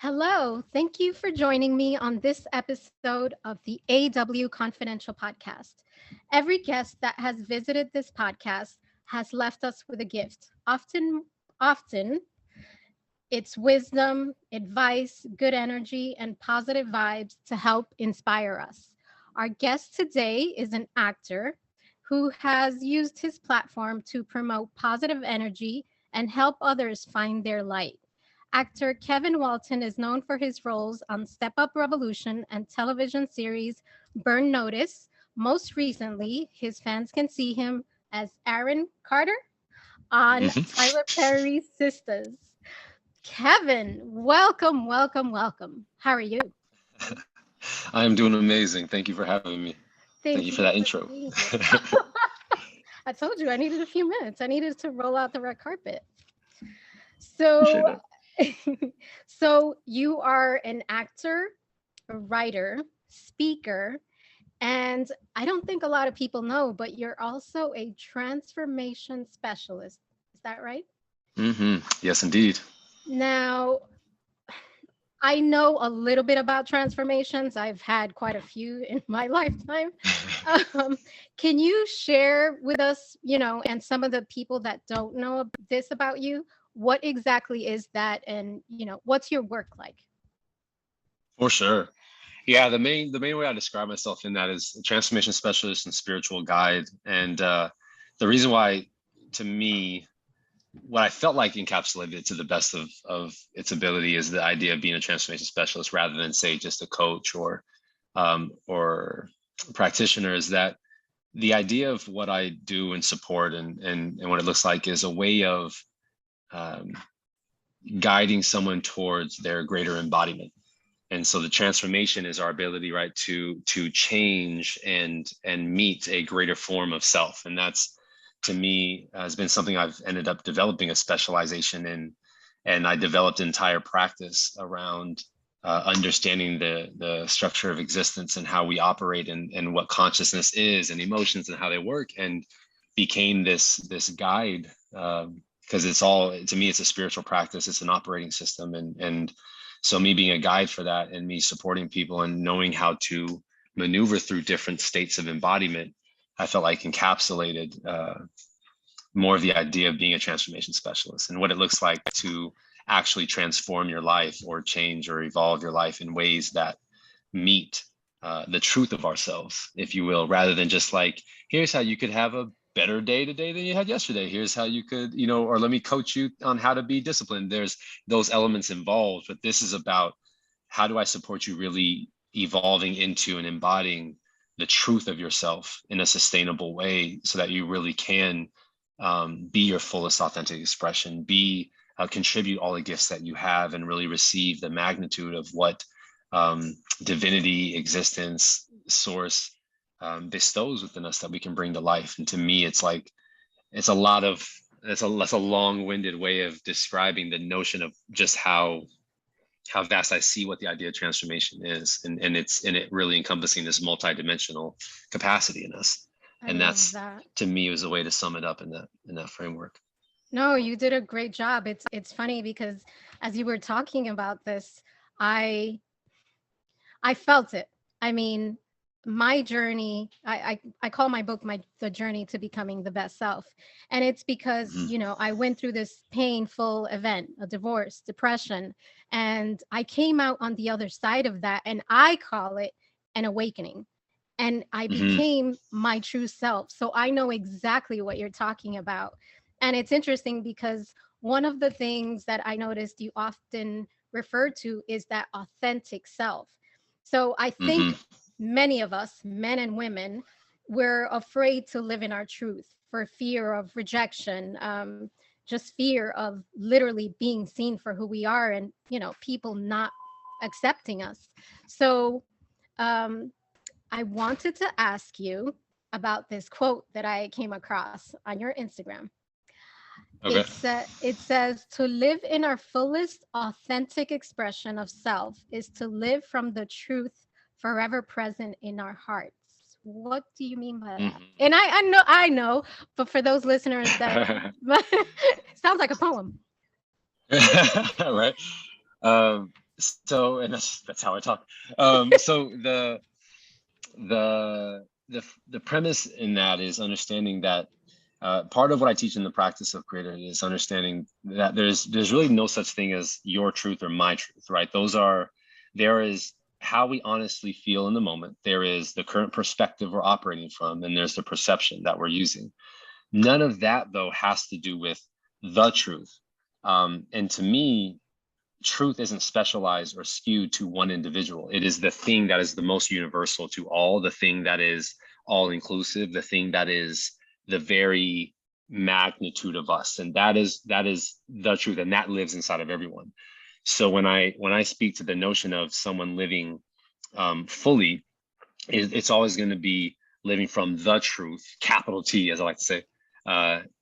Hello, thank you for joining me on this episode of the AW Confidential podcast. Every guest that has visited this podcast has left us with a gift. Often it's wisdom, advice, good energy, and positive vibes to help inspire us. Our guest today is an actor who has used his platform to promote positive energy and help others find their light. Actor Kevin Walton is known for his roles on Step Up Revolution and television series Burn Notice. Most recently, his fans can see him as Aaron Carter on hmm Tyler Perry's Sistas. Kevin, welcome, welcome, welcome. How are you? I am doing amazing. Thank you for having me. Thank you Thank for you that for intro. being here. I told you I needed a few minutes. I needed to roll out the red carpet. Appreciate So, that. so you are an actor, a writer, speaker, and I don't think a lot of people know, but you're also a transformation specialist. Is that right? Yes, indeed. Now, I know a little bit about transformations. I've had quite a few in my lifetime. Um, can you share with us, and some of the people that don't know this about you, what exactly is that, and what's your work like? For sure. Yeah, the main way I describe myself in that is a transformation specialist and spiritual guide. And the reason why, to me, what I felt like encapsulated it to the best of its ability is the idea of being a transformation specialist rather than say just a coach or practitioner is that the idea of what I do and support and what it looks like is a way of um, guiding someone towards their greater embodiment. And so the transformation is our ability, right, to change and meet a greater form of self. And that's, to me, has been something I've ended up developing a specialization in. And I developed an entire practice around understanding the structure of existence and how we operate and what consciousness is and emotions and how they work, and became this guide, because it's all, to me, it's a spiritual practice, it's an operating system, and so me being a guide for that and me supporting people and knowing how to maneuver through different states of embodiment, I felt like encapsulated more of the idea of being a transformation specialist and what it looks like to actually transform your life or change or evolve your life in ways that meet the truth of ourselves, if you will, rather than just like, here's how you could have a better day today than you had yesterday. Here's how you could, or let me coach you on how to be disciplined. There's those elements involved, but this is about how do I support you really evolving into and embodying the truth of yourself in a sustainable way so that you really can be your fullest authentic expression, be contribute all the gifts that you have and really receive the magnitude of what divinity, existence, source bestows within us that we can bring to life. And to me, it's like it's a lot of that's a long-winded way of describing the notion of just how vast I see what the idea of transformation is, and it really encompassing this multidimensional capacity in us. I And love that's, that. to me, was a way to sum it up in that framework. No, you did a great job. It's funny because as you were talking about this, I I felt it. I mean, my journey, I call my book my the journey to becoming the best self. And it's because, Mhm. I went through this painful event, a divorce, depression, and I came out on the other side of that, and I call it an awakening. And I Mhm. became my true self. So I know exactly what you're talking about. And it's interesting because one of the things that I noticed you often refer to is that authentic self. So I think Mhm. many of us, men and women, we're afraid to live in our truth for fear of rejection, just fear of literally being seen for who we are, and people not accepting us. So um, I wanted to ask you about this quote that I came across on your Instagram. Okay. It says to live in our fullest authentic expression of self is to live from the truth forever present in our hearts. What do you mean by that? Mhm. And I know, but for those listeners that sounds like a poem. Right. So, and that's how I talk. So the premise in that is understanding that part of what I teach in the practice of creator is understanding that there's really no such thing as your truth or my truth, right? There is how we honestly feel in the moment. There is the current perspective we're operating from, and there's the perception that we're using. None of that though has to do with the truth. And to me, truth isn't specialized or skewed to one individual. It is the thing that is the most universal to all, the thing that is all inclusive, the thing that is the very magnitude of us. And that is the truth. And that lives inside of everyone. So when I speak to the notion of someone living fully, it's always going to be living from the truth, capital T, as I like to say,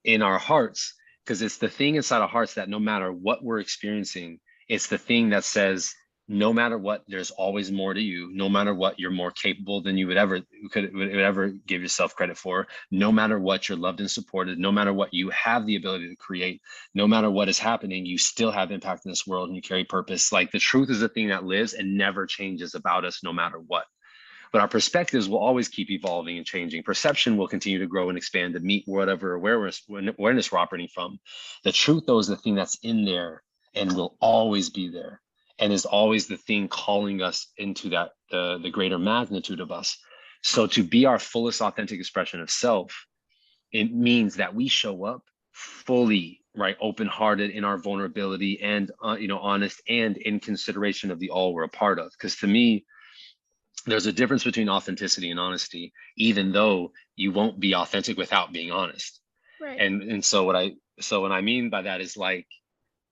in our hearts, because it's the thing inside our hearts that no matter what we're experiencing, it's the thing that says, no matter what, there's always more to you. No matter what, you're more capable than you would ever give yourself credit for. No matter what, you're loved and supported. No matter what, you have the ability to create. No matter what is happening, you still have impact in this world and you carry purpose. Like the truth is the thing that lives and never changes about us, no matter what. But our perspectives will always keep evolving and changing. Perception will continue to grow and expand to meet whatever awareness we're operating from. The truth, though, is the thing that's in there and will always be there, and is always the thing calling us into that the greater magnitude of us. So to be our fullest authentic expression of self, it means that we show up fully, right, open-hearted in our vulnerability and honest and in consideration of the all we're a part of. Because to me, there's a difference between authenticity and honesty, even though you won't be authentic without being honest. Right. And so what I mean by that is like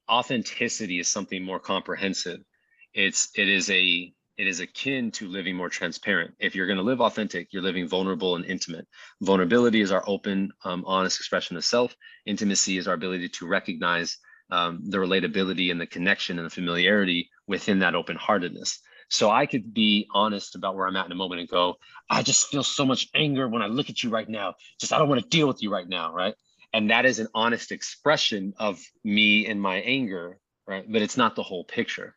authenticity is something more comprehensive. It is akin to living more transparent. If you're going to live authentic, you're living vulnerable and intimate. Vulnerability is our open, honest expression of self. Intimacy is our ability to recognize the relatability and the connection and the familiarity within that open-heartedness. So I could be honest about where I'm at in a moment and go, I just feel so much anger when I look at you right now. Just, I don't want to deal with you right now, right? And that is an honest expression of me and my anger, right? But it's not the whole picture.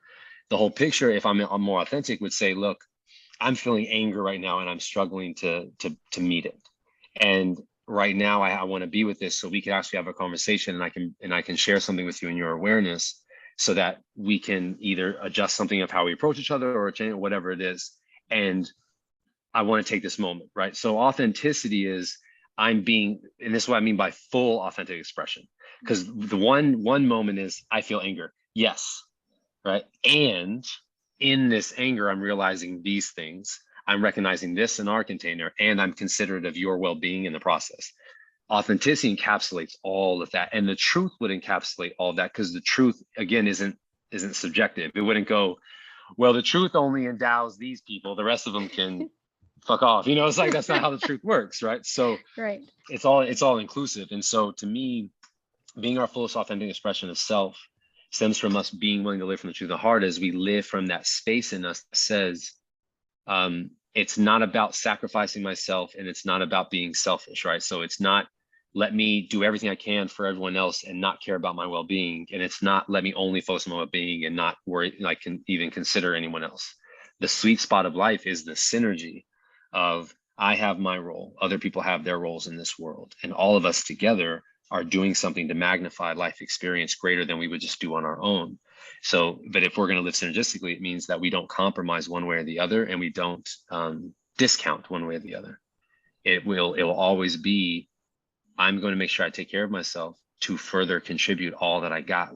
The whole picture, if I'm more authentic, would say, look, I'm feeling anger right now and I'm struggling to meet it. And right now I want to be with this so we can actually have a conversation and I can share something with you in your awareness so that we can either adjust something of how we approach each other or change whatever it is. And I want to take this moment, right? So authenticity is I'm being, and this is what I mean by full authentic expression. Because the one moment is I feel anger. Yes, right? And in this anger, I'm realizing these things. I'm recognizing this in our container, and I'm considerate of your well-being in the process. Authenticity encapsulates all of that, and the truth would encapsulate all of that, because the truth, again, isn't subjective. It wouldn't go, well, the truth only endows these people, the rest of them can fuck off. It's like that's not how the truth works, right? So Right. it's all inclusive. And so to me, being our fullest authentic expression of self stems from us being willing to live from the truth of the heart as we live from that space in us that says, it's not about sacrificing myself and it's not about being selfish, right? So it's not let me do everything I can for everyone else and not care about my well-being. And it's not let me only focus on my well-being and not worry, like can even consider anyone else. The sweet spot of life is the synergy of I have my role, other people have their roles in this world, and all of us together are doing something to magnify life experience greater than we would just do on our own. So, but if we're going to live synergistically, it means that we don't compromise one way or the other, and we don't discount one way or the other. It will always be, I'm going to make sure I take care of myself to further contribute all that I got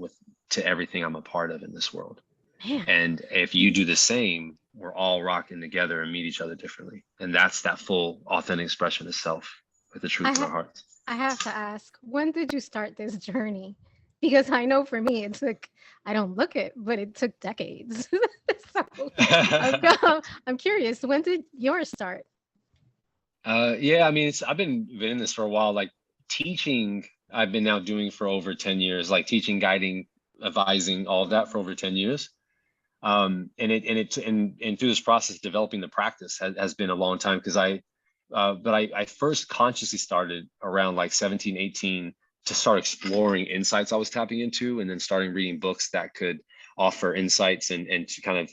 to everything I'm a part of in this world. Man. And if you do the same, we're all rocking together and meet each other differently. And that's that full authentic expression of self with the truth in our hearts. I have to ask, when did you start this journey? Because I know for me, it took, I don't look it, but it took decades. So I'm curious, when did yours start? Yeah, I mean, I've been in this for a while. Like teaching, I've been now doing for over 10 years, like teaching, guiding, advising, all of that for over 10 years. And through this process, developing the practice has been a long time because I first consciously started around like 17, 18 to start exploring insights I was tapping into, and then starting reading books that could offer insights and to kind of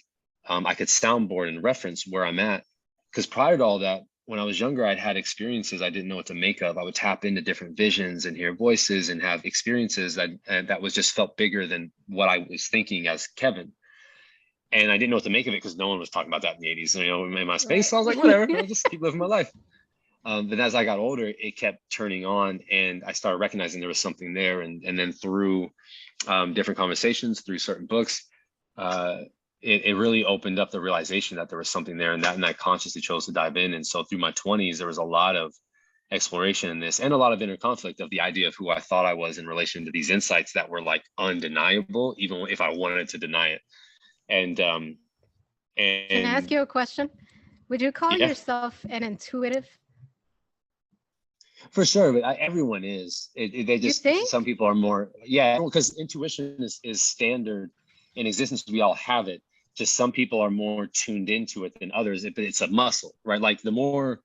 I could soundboard and reference where I'm at. Because prior to all that, when I was younger, I'd had experiences I didn't know what to make of. I would tap into different visions and hear voices and have experiences that was just felt bigger than what I was thinking as Kevin. And I didn't know what to make of it because no one was talking about that in the 80s, in my space. Right. So I was like, whatever, I'll just keep living my life. But as I got older, it kept turning on, and I started recognizing there was something there. And then through different conversations, through certain books, it really opened up the realization that there was something there, and I consciously chose to dive in. And so through my 20s, there was a lot of exploration in this and a lot of inner conflict of the idea of who I thought I was in relation to these insights that were like undeniable, even if I wanted to deny it. And Can I ask and you a question? Would you call yeah, yourself an intuitive? for sure. But everyone is. They You just, think? some people are more, yeah, because intuition is standard in existence. We all have it. Just some people are more tuned into it than others. But it's a muscle, right? Like the more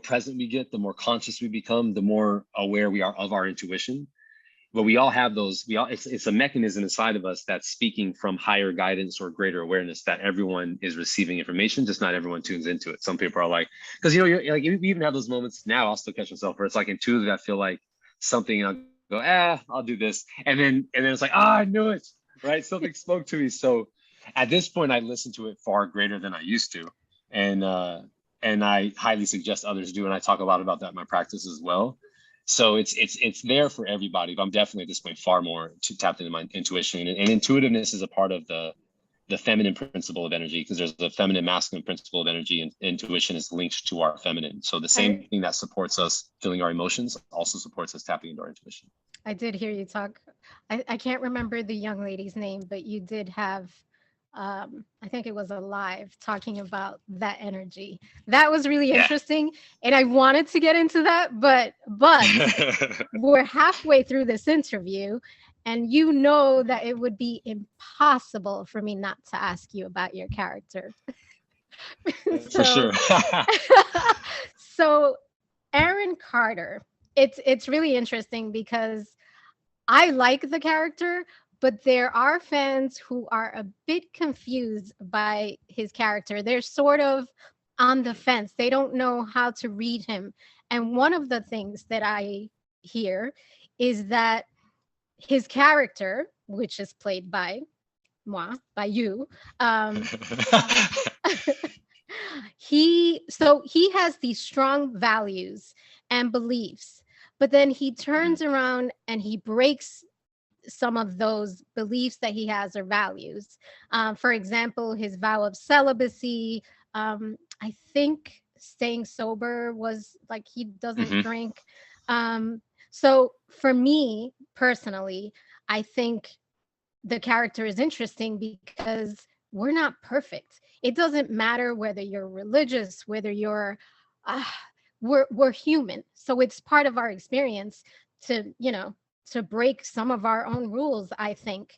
present we get, the more conscious we become, the more aware we are of our intuition. But we all have those. It's a mechanism inside of us that's speaking from higher guidance or greater awareness that everyone is receiving information. Just not everyone tunes into it. Some people are like, because you're like, you even have those moments now. I'll still catch myself where it's like intuitive. I feel like something. I'll go, I'll do this, and then it's like, I knew it, right? Something spoke to me. So at this point, I listen to it far greater than I used to, and and I highly suggest others do. And I talk a lot about that in my practice as well. So it's there for everybody, but I'm definitely at this point far more tapped into my intuition, and intuitiveness is a part of the feminine principle of energy, because there's the feminine masculine principle of energy, and intuition is linked to our feminine. So the same I thing that supports us feeling our emotions also supports us tapping into our intuition. I did hear you talk. I can't remember the young lady's name, but you did have I think it was a live talking about that energy. That was really Yeah. interesting. And I wanted to get into that, but we're halfway through this interview, and you know that it would be impossible for me not to ask you about your character. For So sure. so Aaron Carter, it's really interesting because I like the character, but there are fans who are a bit confused by his character. They're sort of on the fence. They don't know how to read him. And one of the things that I hear is that his character, which is played by by you, um, he has these strong values and beliefs, but then he turns around and he breaks some of those beliefs that he has or values. For example, his vow of celibacy. I think staying sober was like he doesn't Hmm. drink. So for me personally, I think the character is interesting because we're not perfect. It doesn't matter whether you're religious, whether you're, uh, we're human. So it's part of our experience to, to break some of our own rules, I think.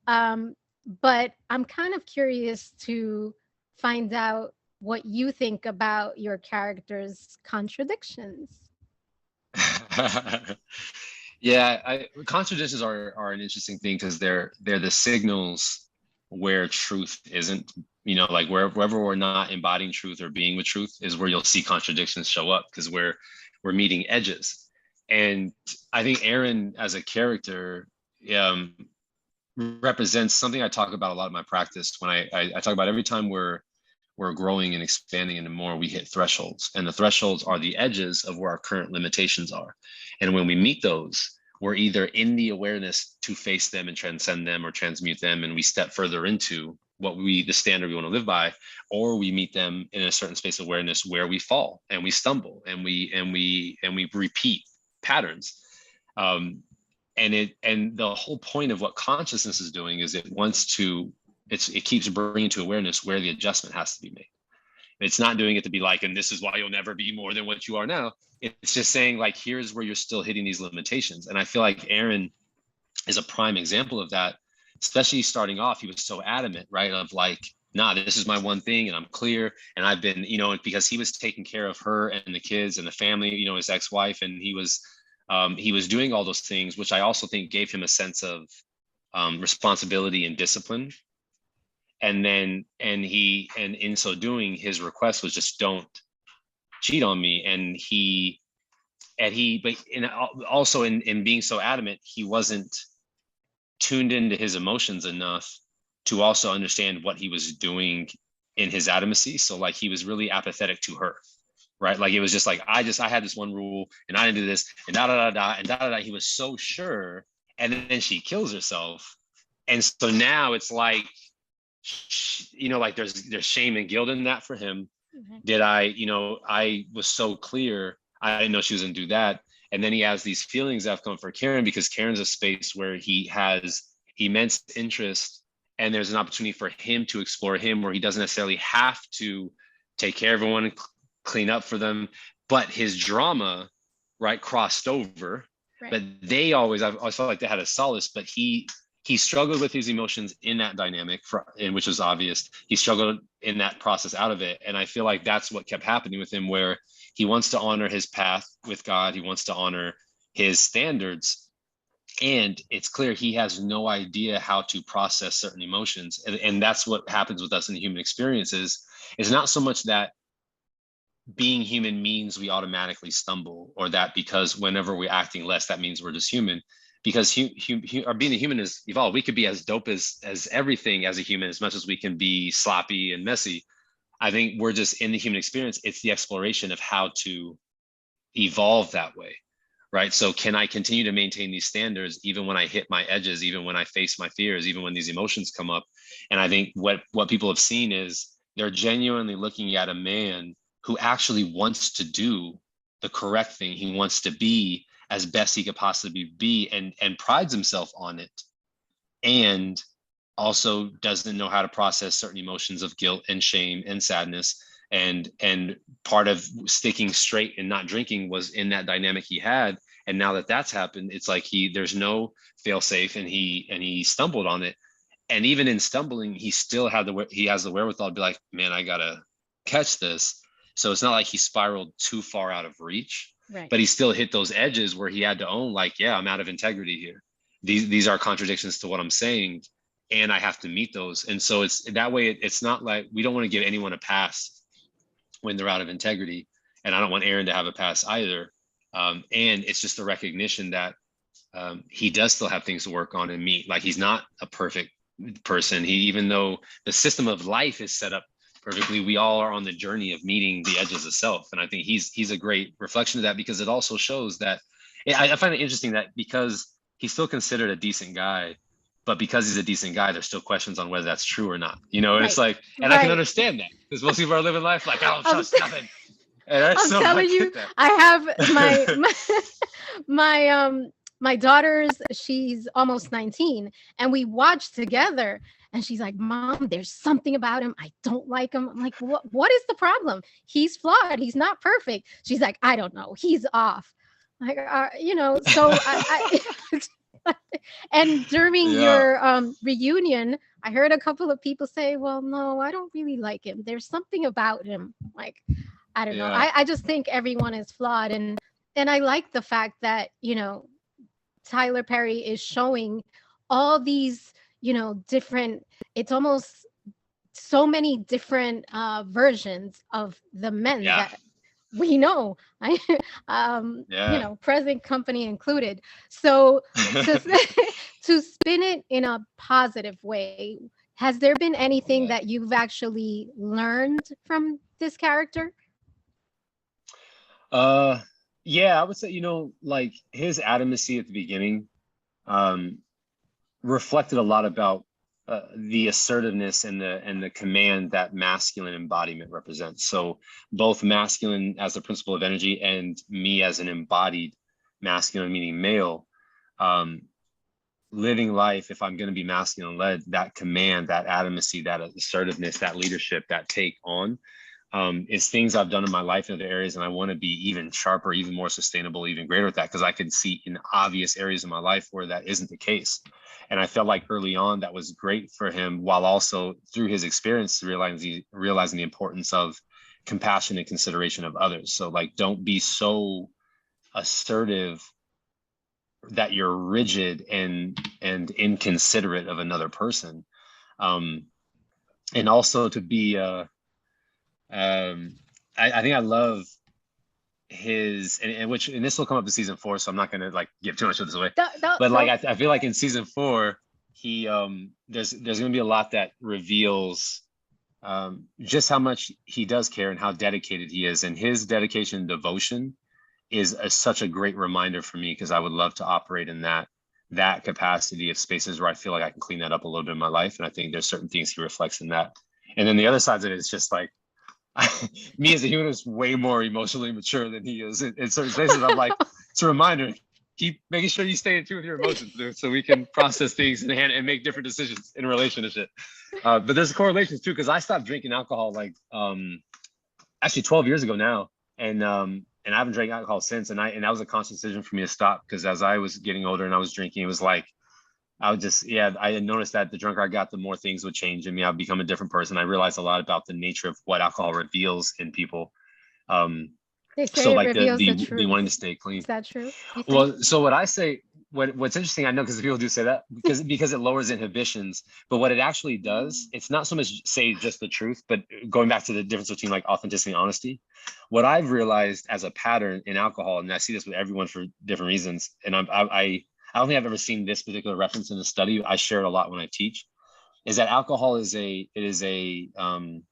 Um, but I'm kind of curious to find out what you think about your character's contradictions. Yeah, contradictions are an interesting thing because they're the signals where truth isn't. Like wherever we're not embodying truth or being with truth is where you'll see contradictions show up, because we're meeting edges. And I think Aaron as a character um, represents something I talk about a lot in my practice. When I talk about every time we're growing and expanding into more, we hit thresholds, and the thresholds are the edges of where our current limitations are. And when we meet those, we're either in the awareness to face them and transcend them or transmute them, and we step further into the standard we want to live by, or we meet them in a certain space of awareness where we fall and we stumble and we repeat patterns. um, and the whole point of what consciousness is doing is it keeps bringing to awareness where the adjustment has to be made. It's not doing it to be like, and this is why you'll never be more than what you are now. It's just saying like, here's where you're still hitting these limitations. And I feel like Aaron is a prime example of that. Especially starting off, he was so adamant, right, of like, nah, this is my one thing and I'm clear. And I've been, because he was taking care of her and the kids and the family, his ex-wife, and he was doing all those things, which I also think gave him a sense of responsibility and discipline. And in so doing, his request was just don't cheat on me. But also in being so adamant, he wasn't tuned into his emotions enough to also understand what he was doing in his adamancy. So like he was really apathetic to her, right? Like it was just like I had this one rule and I didn't do this and da da da da and da da da. He was so sure, and then she kills herself, and so now it's like, like there's shame and guilt in that for him. Did I was so clear, I didn't know she was gonna do that. And then he has these feelings that have come for Karen, because Karen's a space where he has immense interest, and there's an opportunity for him to explore him where he doesn't necessarily have to take care of everyone and clean up for them, but his drama, right, crossed over. Right. But I always felt like they had a solace, but he struggled with his emotions in that dynamic, which was obvious. He struggled in that process out of it. And I feel like that's what kept happening with him, where he wants to honor his path with God. He wants to honor his standards. And it's clear he has no idea how to process certain emotions. And that's what happens with us in the human experiences. It's not so much that being human means we automatically stumble, or that because whenever we're acting less, that means we're just human. Because or being a human is evolved. We could be as dope as everything as a human, as much as we can be sloppy and messy. I think we're just in the human experience. It's the exploration of how to evolve that way, right? So can I continue to maintain these standards even when I hit my edges, even when I face my fears, even when these emotions come up? And I think what people have seen is they're genuinely looking at a man who actually wants to do the correct thing. He wants to be as best he could possibly be, and prides himself on it, and also doesn't know how to process certain emotions of guilt and shame and sadness. And part of sticking straight and not drinking was in that dynamic he had. And now that that's happened, it's like there's no fail safe, and he stumbled on it. And even in stumbling, he has the wherewithal to be like, man, I gotta catch this. So it's not like he spiraled too far out of reach. Right. But he still hit those edges where he had to own, like, yeah, I'm out of integrity here. These are contradictions to what I'm saying, and I have to meet those. And so it's that way. It's not like we don't want to give anyone a pass when they're out of integrity, and I don't want Aaron to have a pass either. And it's just a recognition that he does still have things to work on and meet. Like, he's not a perfect person. Even though the system of life is set up perfectly, we all are on the journey of meeting the edges of self. And I think he's a great reflection of that, because it also shows that I find it interesting that because he's still considered a decent guy, but because he's a decent guy, there's still questions on whether that's true or not. And right. It's like, and I can understand that, because most people are living life like, I don't trust nothing. I'm telling you, I have my daughter's, she's almost 19, and we watched together. And she's like, Mom, there's something about him. I don't like him. I'm like, what is the problem? He's flawed. He's not perfect. She's like, I don't know. He's off. Like, so I and during your reunion, I heard a couple of people say, well, no, I don't really like him. There's something about him. Like, I don't know. I just think everyone is flawed. And I like the fact that, Tyler Perry is showing all these, different, it's almost so many different versions of the men that we know, present company included. So to spin it in a positive way, has there been anything that you've actually learned from this character? I would say, like his adamancy at the beginning reflected a lot about the assertiveness and the command that masculine embodiment represents. So both masculine as the principle of energy, and me as an embodied masculine, meaning male, living life, if I'm going to be masculine led, that command, that adamancy, that assertiveness, that leadership, that take on is things I've done in my life in other areas. And I want to be even sharper, even more sustainable, even greater with that, because I can see in obvious areas of my life where that isn't the case. And I felt like early on that was great for him, while also through his experience realizing the importance of compassion and consideration of others. So like, don't be so assertive you're rigid and inconsiderate of another person. And also to be I think I love his and which and this will come up in season 4, so I'm not gonna like give too much of this away. But like I feel like in season 4, he there's gonna be a lot that reveals just how much he does care and how dedicated he is, and his dedication and devotion is such a great reminder for me, because I would love to operate in that capacity of spaces where I feel like I can clean that up a little bit in my life. And I think there's certain things he reflects in that. And then the other side of it is just like me as a human is way more emotionally mature than he is in certain spaces. I'm like, it's a reminder, keep making sure you stay in tune with your emotions, dude, so we can process things and make different decisions in relation to shit. But there's correlations too, because I stopped drinking alcohol like actually 12 years ago now, and I haven't drank alcohol since. And that was a conscious decision for me to stop, because as I was getting older and I was drinking, it was like I would just, I had noticed that the drunker I got, the more things would change in me. I'd become a different person. I realized a lot about the nature of what alcohol reveals in people. They say So it like reveals the the truth. wanting to stay clean. Is that true? Well, so what I say, what's interesting, I know, because people do say that because it lowers inhibitions, but what it actually does, it's not so much say just the truth, but going back to the difference between like authenticity and honesty. What I've realized as a pattern in alcohol, and I see this with everyone for different reasons, and I don't think I've ever seen this particular reference in a study. I share it a lot when I teach, is that alcohol is it's an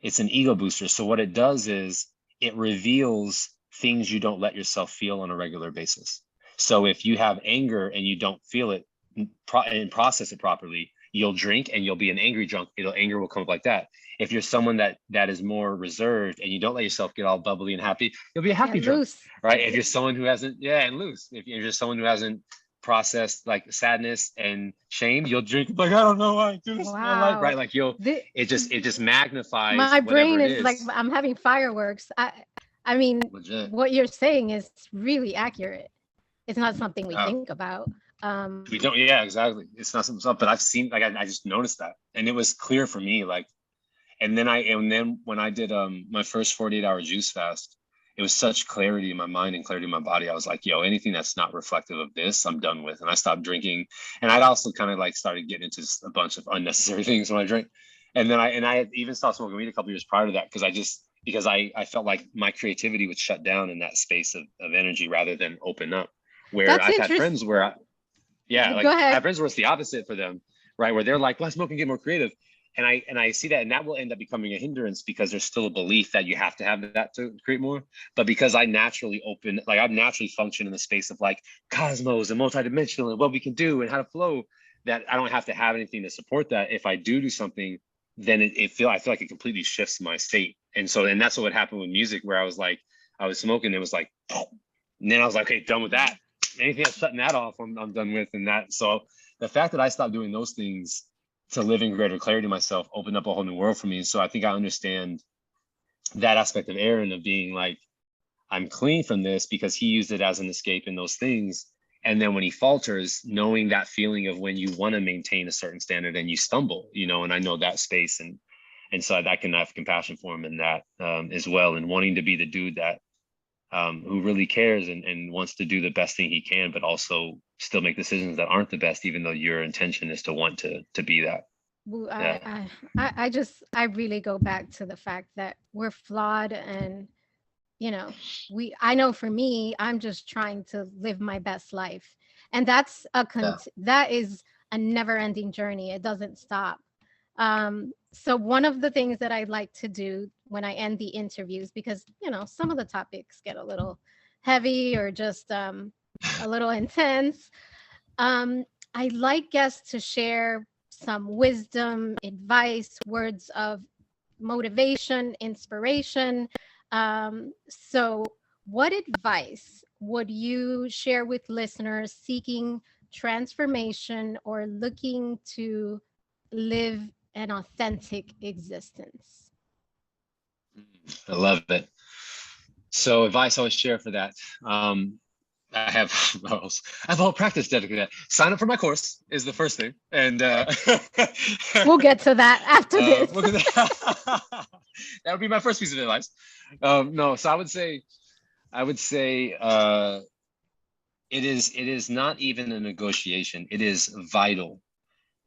ego booster. So what it does is it reveals things you don't let yourself feel on a regular basis. So if you have anger and you don't feel it and process it properly, you'll drink and you'll be an angry drunk. Anger will come up like that. If you're someone that is more reserved and you don't let yourself get all bubbly and happy, you'll be a happy drunk, right? If you're someone who hasn't, and loose. If you're someone who hasn't processed like sadness and shame, you'll drink like, I don't know why I do this in my life, right? Like it just magnifies. My brain is like, I'm having fireworks. I mean, legit. What you're saying is really accurate. It's not something we think about. We don't, yeah, exactly. It's not something, but I've seen, like, I just noticed that, and it was clear for me, like, and then when I did my first 48-hour juice fast, it was such clarity in my mind and clarity in my body. I was like, yo, anything that's not reflective of this, I'm done with. And I stopped drinking. And I'd also kind of like started getting into a bunch of unnecessary things when I drank. And then I had even stopped smoking weed a couple years prior to that, because I felt like my creativity would shut down in that space of energy rather than open up. Where I've had friends where I have friends where it's the opposite for them, right? Where they're like, let's smoke and get more creative. And I see that, and that will end up becoming a hindrance, because there's still a belief that you have to have that to create more. But because I naturally function in the space of like cosmos and multidimensional and what we can do and how to flow, that I don't have to have anything to support that. If I do something, then I feel like it completely shifts my state. And that's what happened with music, where I was smoking, it was like, and then I was like, okay, done with that. Anything that's shutting that off, I'm done with. And that, so the fact that I stopped doing those things to live in greater clarity myself opened up a whole new world for me. So I think I understand that aspect of Aaron, of being like, I'm clean from this, because he used it as an escape in those things. And then when he falters, knowing that feeling of when you want to maintain a certain standard and you stumble, and I know that space, and so I can have compassion for him in that as well, and wanting to be the dude that who really cares and wants to do the best thing he can, but also still make decisions that aren't the best, even though your intention is to want to be that. Yeah. I really go back to the fact that we're flawed, and I know for me, I'm just trying to live my best life, and that's that is a never-ending journey. It doesn't stop. So one of the things that I like to do when I end the interviews, because some of the topics get a little heavy or just a little intense, I like guests to share some wisdom, advice, words of motivation, inspiration. So what advice would you share with listeners seeking transformation or looking to live an authentic existence? I love it. So advice I always share for that. I have a whole practice dedicated to that. Sign up for my course is the first thing, and we'll get to that after this. That would be my first piece of advice. No, so I would say it is not even a negotiation. It is vital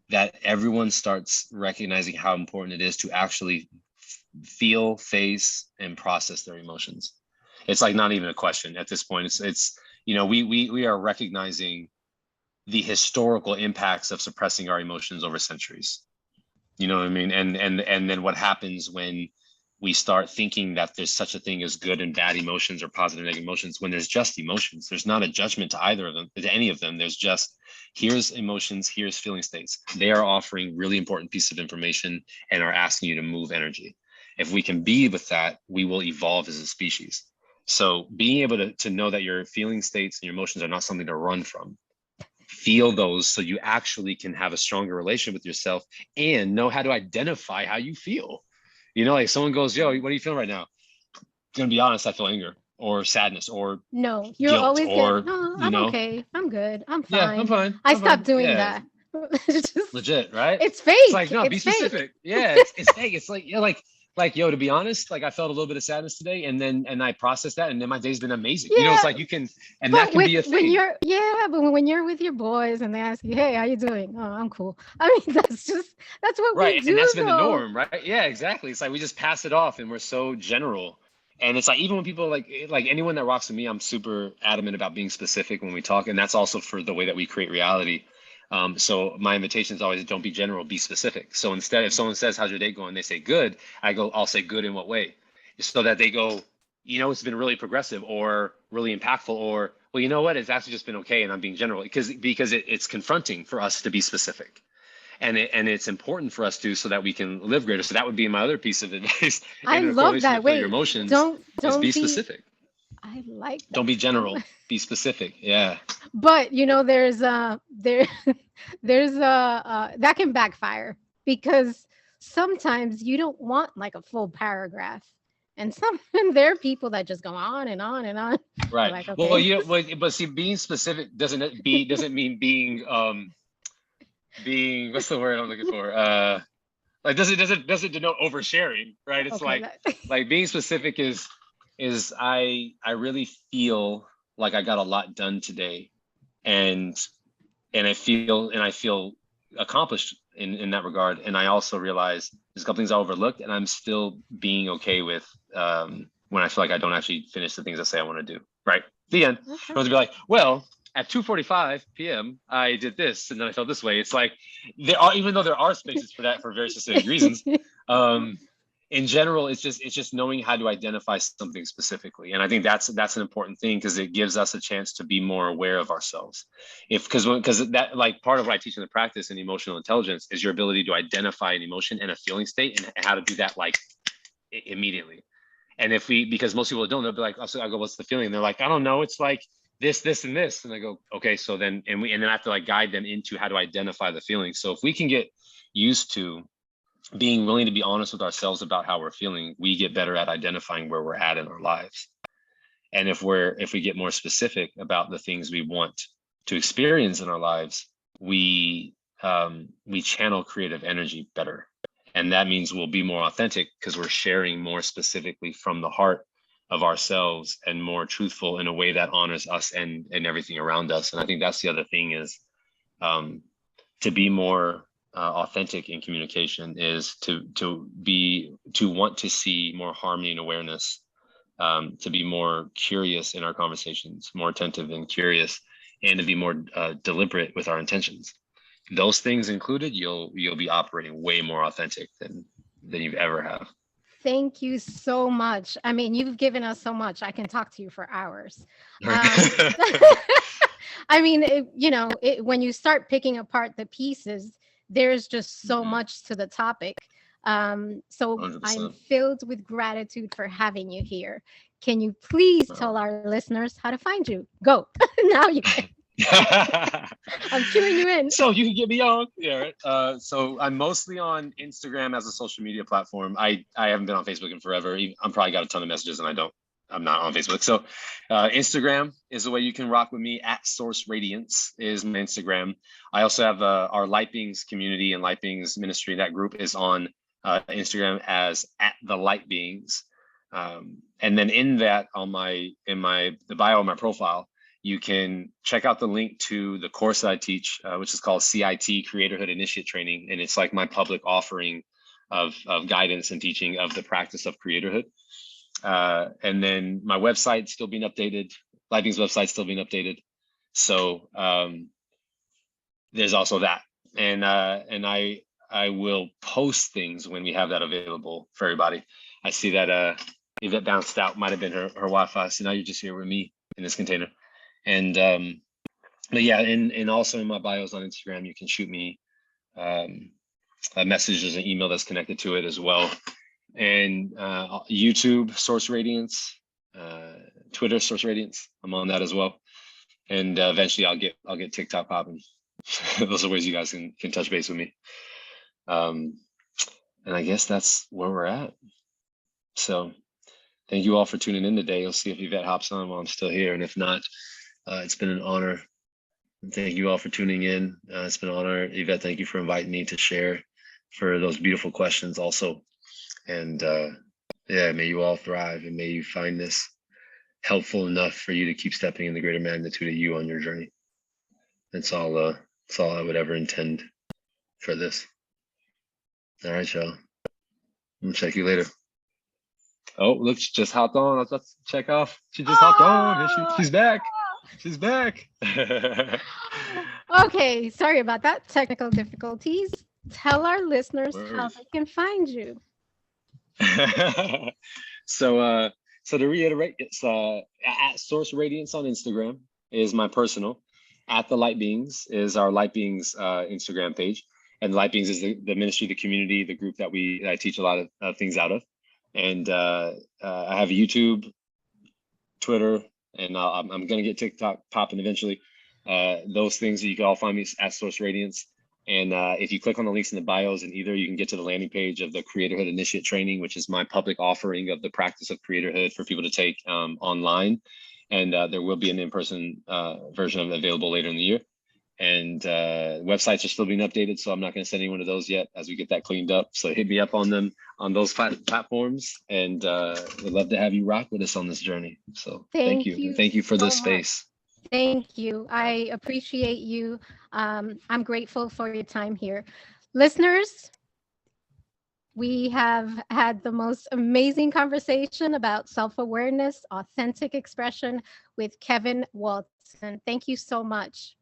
that everyone starts recognizing how important it is to actually feel, face, and process their emotions. It's like not even a question at this point. It's we are recognizing the historical impacts of suppressing our emotions over centuries. You know what I mean? And then what happens when we start thinking that there's such a thing as good and bad emotions or positive and negative emotions, when there's just emotions. There's not a judgment to either of them, to any of them. There's just, here's emotions, here's feeling states. They are offering really important piece of information and are asking you to move energy. If we can be with that, we will evolve as a species. So being able to know that your feeling states and your emotions are not something to run from, feel those so you actually can have a stronger relationship with yourself and know how to identify how you feel. Like someone goes, yo, what are you feeling right now? Gonna be honest, I feel anger or sadness or No, you're guilt always get, or, no, I'm okay. I'm good. I'm yeah, I'm fine. fine. I I'm stopped fine. doing Yeah, that. It's just, legit, right? it's It's like, fake. no, be It's fake. specific. Yeah, it's fake. It's like, like, yo, to be honest, like I felt a little bit of sadness today and I processed that and then my day's been amazing. It's Yeah, like you can, and that but can be a when thing. you're, yeah, but when you're with your boys and they ask you, "Hey, how you doing?" "Oh, I'm cool." I mean, that's what we Right. And do that's been the though. norm, right? Yeah, exactly. It's like we just pass it off and we're so general. And it's like even when people like anyone that rocks with me, I'm super adamant about being specific when we talk. And that's also for the way that we create reality. So my invitation is always don't be general, be specific. So instead, if someone says, how's your day going? They say good, I'll say good in what way? So that they go, it's been really progressive or really impactful, or well, you know what? It's actually just been okay. And I'm being general because it's confronting for us to be specific, and it's important for us to so that we can live greater. So that would be my other piece of advice I in a love correlation that. with your Wait, emotions is don't be be. specific. I like Don't that. be general, be specific. Yeah. But there's there's that can backfire because sometimes you don't want like a full paragraph, and some and there are people that just go on and on and on. You're Right. like, Well, okay. but see, being specific doesn't mean being what's the word I'm looking for? Like doesn't denote oversharing, right? It's Okay, like that, being specific is I really feel like I got a lot done today, and I feel accomplished in that regard. And I also realize there's a couple things I overlooked, and I'm still being okay with when I feel like I don't actually finish the things I say I want to do. Right. The end. I okay. want to be like, well, at 2:45 p.m. I did this, and then I felt this way. It's like even though there are spaces for that for very specific reasons. Um, in general, it's just knowing how to identify something specifically, and I think that's an important thing because it gives us a chance to be more aware of ourselves. If because that, like, part of what I teach in the practice in emotional intelligence is your ability to identify an emotion and a feeling state and how to do that like immediately. And if we, because most people don't, they'll be like, oh, so I go, what's the feeling? And they're like, I don't know, it's like this and this. And I go, okay, so then and then I have to like guide them into how to identify the feeling. So if we can get used to being willing to be honest with ourselves about how we're feeling, we get better at identifying where we're at in our lives. And if we get more specific about the things we want to experience in our lives, we channel creative energy better. And that means we'll be more authentic because we're sharing more specifically from the heart of ourselves and more truthful in a way that honors us and everything around us. And I think that's the other thing is um, to be more authentic in communication is to want to see more harmony and awareness, to be more curious in our conversations, more attentive and curious, and to be more deliberate with our intentions. Those things included, you'll be operating way more authentic than you've ever have. Thank you so much. I mean, you've given us so much. I can talk to you for hours. Um, I mean, when you start picking apart the pieces, there's just so Mhm. much to the topic. So I'm 100%. filled with gratitude for having you here. Can you please tell our listeners how to find you? Go. Now you can. I'm cueing you in. So you can get me on. Yeah, right. So I'm mostly on Instagram as a social media platform. I haven't been on Facebook in forever. I'm probably got a ton of messages and I'm not on Facebook. So Instagram is the way you can rock with me. At Source Radiance is my Instagram. I also have our Light Beings community and Light Beings ministry. That group is on Instagram as at the Light Beings. And then in that, on the bio of my profile, you can check out the link to the course that I teach, which is called CIT, Creatorhood Initiate Training. And it's like my public offering of guidance and teaching of the practice of creatorhood. And then my website still being updated, Lightbeing's website still being updated. So there's also that. And I will post things when we have that available for everybody. I see that Yvette bounced out, might have been her Wi-Fi. So now you're just here with me in this container. And but yeah, and also in my bios on Instagram, you can shoot me a message. There's an email that's connected to it as well. And YouTube, Source Radiance, Twitter, Source Radiance. I'm on that as well. And eventually I'll get TikTok popping. Those are ways you guys can touch base with me. And I guess that's where we're at. So thank you all for tuning in today. We'll see if Yvette hops on while I'm still here. And if not, it's been an honor. Thank you all for tuning in. It's been an honor. Yvette, thank you for inviting me to share, for those beautiful questions also. And yeah, may you all thrive, and may you find this helpful enough for you to keep stepping in the greater magnitude of you on your journey. That's all I would ever intend for this. All right, y'all. I'm gonna check you later. Oh, look, she just hopped on. I was about to check off. She just hopped on. She's back. She's back. Okay, sorry about that. Technical difficulties. Tell our listeners how they can find you. So to reiterate, it's at Source Radiance on Instagram is my personal. At the Light Beings is our Light Beings Instagram page. And Light Beings is the ministry, the community, the group that I teach a lot of things out of. And I have YouTube, Twitter, and I'm going to get TikTok popping eventually. Those things, you can all find me at Source Radiance. And if you click on the links in the bios, and either you can get to the landing page of the Creatorhood Initiate Training, which is my public offering of the practice of creatorhood for people to take online. And there will be an in-person version of it available later in the year. And websites are still being updated, so I'm not going to send anyone to those yet as we get that cleaned up. So hit me up on them on those platforms, and we'd love to have you rock with us on this journey. So thank you. And thank you for this space. Thank you. I appreciate you. I'm grateful for your time here. Listeners, we have had the most amazing conversation about self-awareness, authentic expression with Kevin Walton. Thank you so much.